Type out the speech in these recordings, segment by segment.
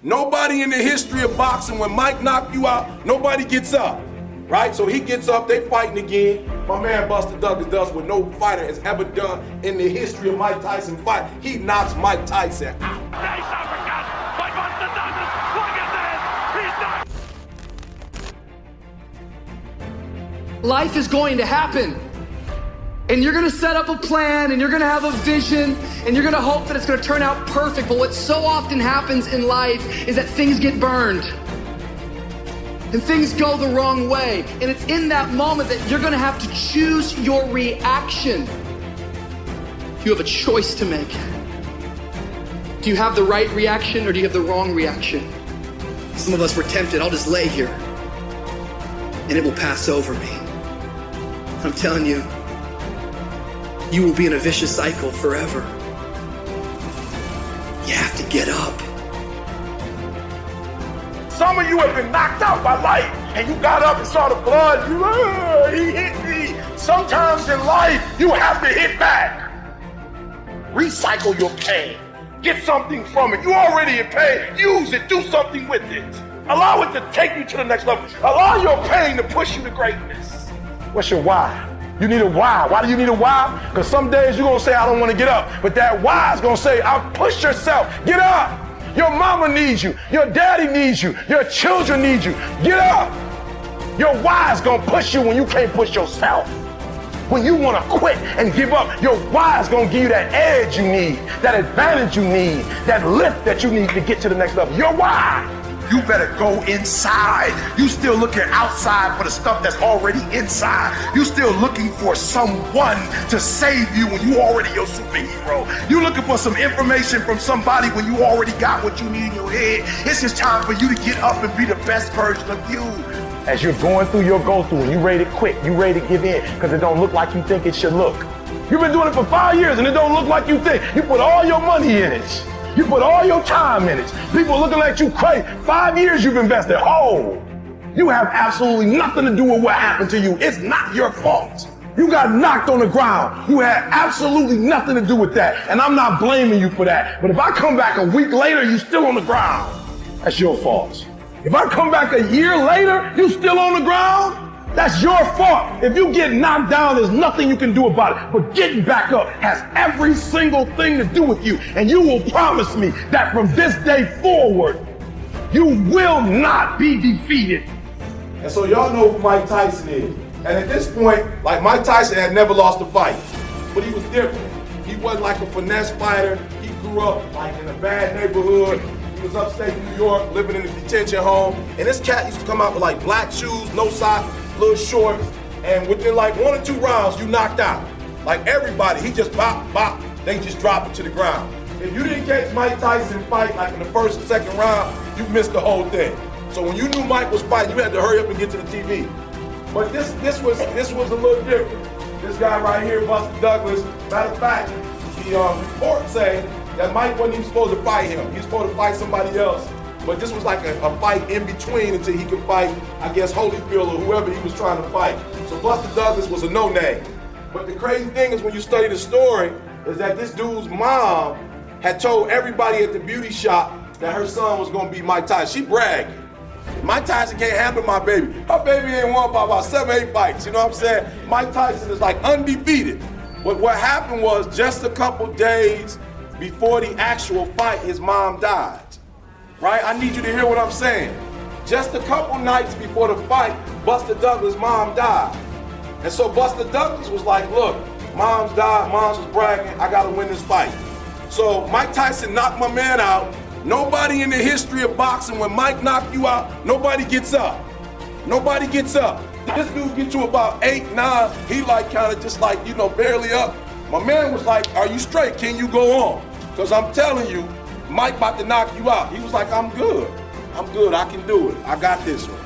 Nobody in the history of boxing, when Mike knocked you out, nobody gets up, right? So he gets up, they fighting again. My man Buster Douglas does what no fighter has ever done in the history of Mike Tyson fight. He knocks Mike Tyson out. Nice uppercut by Buster Douglas. Look at this. He's not. Life is going to happen. And you're gonna set up a plan, and you're gonna have a vision, and you're gonna hope that it's gonna turn out perfect. But what so often happens in life is that things get burned. And things go the wrong way. And it's in that moment that you're gonna have to choose your reaction. You have a choice to make. Do you have the right reaction, or do you have the wrong reaction? Some of us were tempted, I'll just lay here, and it will pass over me. I'm telling you, you will be in a vicious cycle forever. You have to get up. Some of you have been knocked out by life, and you got up and saw the blood. He hit me. Sometimes in life, you have to hit back. Recycle your pain. Get something from it. You already in pain. Use it. Do something with it. Allow it to take you to the next level. Allow your pain to push you to greatness. What's your why? You need a why. Why do you need a why? Because some days you're going to say, I don't want to get up. But that why is going to say, I'll push yourself. Get up. Your mama needs you. Your daddy needs you. Your children need you. Get up. Your why is going to push you when you can't push yourself. When you want to quit and give up, your why is going to give you that edge you need, that advantage you need, that lift that you need to get to the next level. Your why. You better go inside. You still looking outside for the stuff that's already inside. You still looking for someone to save you when you already your superhero. You looking for some information from somebody when you already got what you need in your head. It's just time for you to get up and be the best version of you. As you're going through your go-through and you ready to quit, you ready to give in because it don't look like you think it should look. You've been doing it for 5 years and it don't look like you think. You put all your money in it. You put all your time in it. People are looking at you crazy. 5 years you've invested. Oh, you have absolutely nothing to do with what happened to you. It's not your fault. You got knocked on the ground. You had absolutely nothing to do with that. And I'm not blaming you for that. But if I come back a week later, you still on the ground. That's your fault. If I come back a year later, you still on the ground. That's your fault. If you get knocked down, there's nothing you can do about it. But getting back up has every single thing to do with you. And you will promise me that from this day forward, you will not be defeated. And so y'all know who Mike Tyson is. And at this point, like Mike Tyson had never lost a fight, but he was different. He wasn't like a finesse fighter. He grew up like in a bad neighborhood. He was upstate New York, living in a detention home. And this cat used to come out with like black shoes, no socks, little shorts, and within like 1 or 2 rounds, you knocked out. Like everybody, he just bop, bop, they just drop it to the ground. If you didn't catch Mike Tyson fight like in the first or second round, you missed the whole thing. So when you knew Mike was fighting, you had to hurry up and get to the TV. But this was a little different. This guy right here, Buster Douglas, matter of fact, the reports say that Mike wasn't even supposed to fight him. He was supposed to fight somebody else. But this was like a fight in between until he could fight, I guess, Holyfield or whoever he was trying to fight. So Buster Douglas was a no-name. But the crazy thing is when you study the story is that this dude's mom had told everybody at the beauty shop that her son was gonna be Mike Tyson. She bragged. Mike Tyson can't handle my baby. Her baby ain't won by about 7 or 8 fights, you know what I'm saying? Mike Tyson is like undefeated. But what happened was just a couple days before the actual fight, his mom died. Right? I need you to hear what I'm saying. Just a couple nights before the fight, Buster Douglas' mom died. And so Buster Douglas was like, look, mom's died, mom's was bragging, I gotta win this fight. So Mike Tyson knocked my man out. Nobody in the history of boxing, when Mike knocked you out, nobody gets up. Nobody gets up. This dude gets to about 8, 9, he like kind of just like, you know, barely up. My man was like, are you straight? Can you go on? Because I'm telling you, Mike about to knock you out. He was like, I'm good, I can do it. I got this one,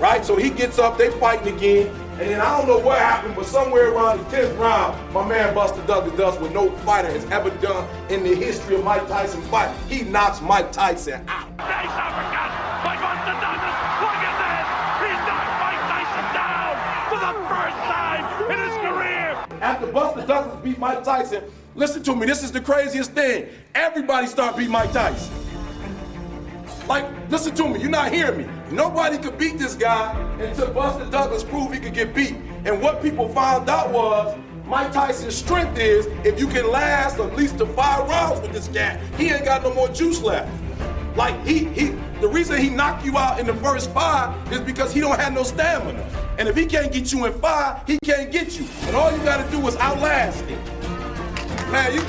right? So he gets up, they fighting again, and then I don't know what happened, but somewhere around the 10th round, my man Buster Douglas does what no fighter has ever done in the history of Mike Tyson fight. He knocks Mike Tyson out. Nice uppercut by Buster Douglas. Look at this. He's knocked Mike Tyson down for the first time in his career. After Buster Douglas beat Mike Tyson, listen to me, this is the craziest thing. Everybody start beating Mike Tyson. Like, listen to me, you're not hearing me. Nobody could beat this guy until Buster Douglas proved he could get beat. And what people found out was, Mike Tyson's strength is, if you can last at least to 5 rounds with this guy, he ain't got no more juice left. Like, the reason he knocked you out in the first 5 is because he don't have no stamina. And if he can't get you in 5, he can't get you. And all you gotta do is outlast him. Man, you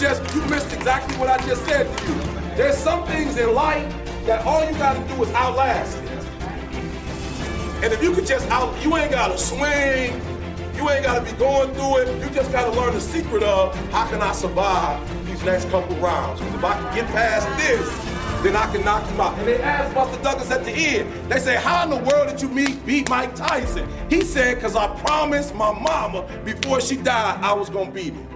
missed exactly what I just said to you. There's some things in life that all you gotta do is outlast it. And if you could you ain't gotta swing, you ain't gotta be going through it, you just gotta learn the secret of how can I survive these next couple rounds. Because if I can get past this, then I can knock him out. And they asked Buster Douglas at the end, they say, how in the world did you beat Mike Tyson? He said, because I promised my mama before she died I was gonna beat him.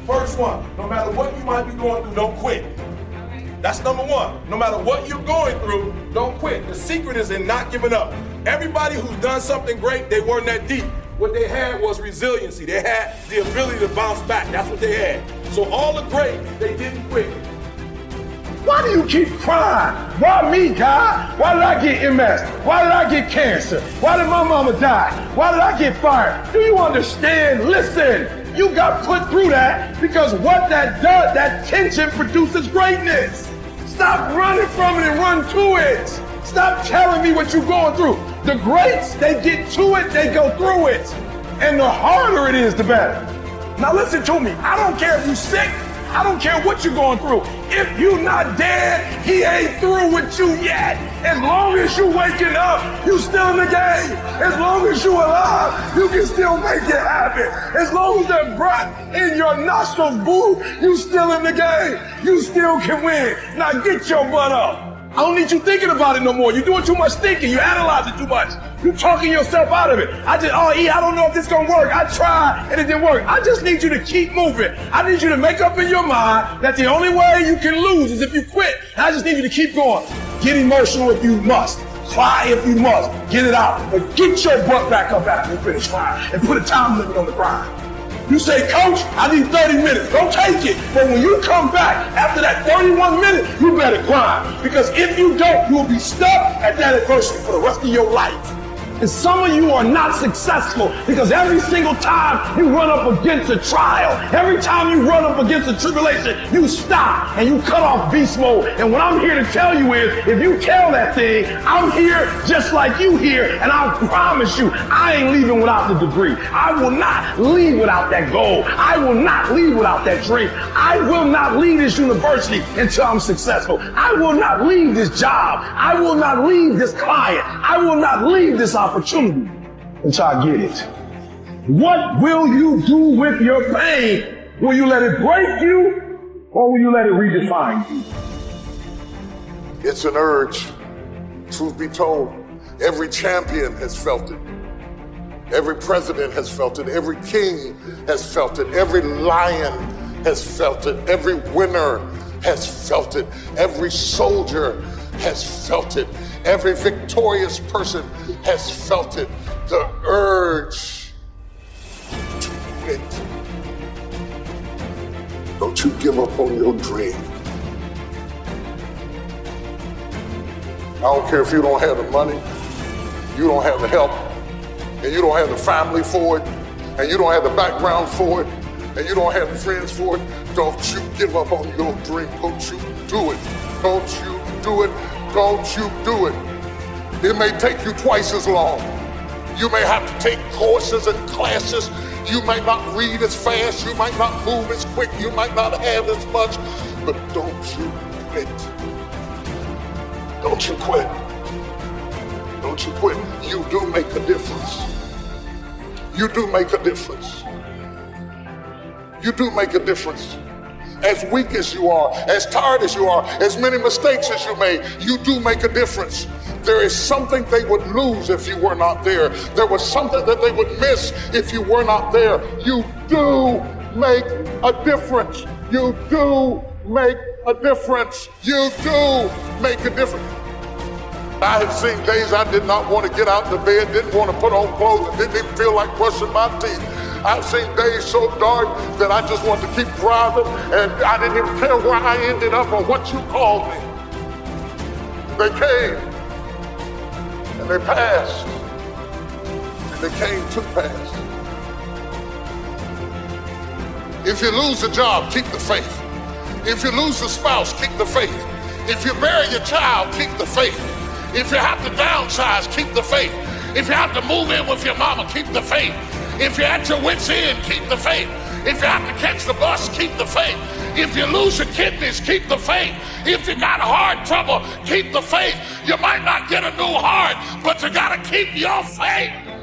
First one, no matter what you might be going through, don't quit. That's number one. No matter what you're going through, don't quit. The secret is in not giving up. Everybody who's done something great, they weren't that deep. What they had was resiliency. They had the ability to bounce back. That's what they had. So all the great, they didn't quit. Why do you keep crying? Why me, God? Why did I get MS? Why did I get cancer? Why did my mama die? Why did I get fired? Do you understand? Listen, you got put through that because what that does, that tension produces greatness. Stop running from it and run to it. Stop telling me what you're going through. The greats, they get to it, they go through it. And the harder it is, the better. Now listen to me. I don't care if you're sick. I don't care what you're going through. If you're not dead, he ain't through with you yet. As long as you waking up, you still in the game. As long as you alive, you can still make it happen. As long as that breath in your nostrils move, you still in the game. You still can win. Now get your butt up. I don't need you thinking about it no more. You're doing too much thinking. You analyze it too much. You're talking yourself out of it. I don't know if this is going to work. I tried and it didn't work. I just need you to keep moving. I need you to make up in your mind that the only way you can lose is if you quit. And I just need you to keep going. Get emotional if you must. Cry if you must. Get it out. But get your butt back up after you finish crying and put a time limit on the grind. You say, Coach, I need 30 minutes. Don't take it. But when you come back after that 31 minutes, you better grind. Because if you don't, you'll be stuck at that adversity for the rest of your life. And some of you are not successful because every single time you run up against a trial, every time you run up against a tribulation, you stop and you cut off beast mode. And what I'm here to tell you is, if you tell that thing, I'm here just like you here, and I promise you, I ain't leaving without the degree. I will not leave without that goal. I will not leave without that dream. I will not leave this university until I'm successful. I will not leave this job. I will not leave this client. I will not leave this opportunity until I get it. What will you do with your pain? Will you let it break you, or will you let it redefine you? It's an urge. Truth be told, every champion has felt it. Every president has felt it. Every king has felt it. Every lion has felt it. Every winner has felt it. Every soldier has felt it. Every victorious person has felt it. The urge to quit. Don't you give up on your dream. I don't care if you don't have the money, you don't have the help, and you don't have the family for it, and you don't have the background for it, and you don't have the friends for it. Don't you give up on your dream. Don't you do it. Don't you do it. Don't you do it. It may take you twice as long. You may have to take courses and classes. You might not read as fast. You might not move as quick. You might not have as much. But don't you quit. Don't you quit. Don't you quit. You do make a difference. You do make a difference. You do make a difference. As weak as you are, as tired as you are, as many mistakes as you made, you do make a difference. There is something they would lose if you were not there. There was something that they would miss if you were not there. You do make a difference. You do make a difference. You do make a difference. I have seen days I did not want to get out of bed, didn't want to put on clothes, and didn't even feel like brushing my teeth. I've seen days so dark that I just wanted to keep driving, and I didn't even care where I ended up or what you called me. They came and they passed, and they came to pass. If you lose a job, keep the faith. If you lose a spouse, keep the faith. If you bury your child, keep the faith. If you have to downsize, keep the faith. If you have to move in with your mama, keep the faith. If you're at your wit's end, keep the faith. If you have to catch the bus, keep the faith. If you lose your kidneys, keep the faith. If you got heart trouble, keep the faith. You might not get a new heart, but you gotta keep your faith.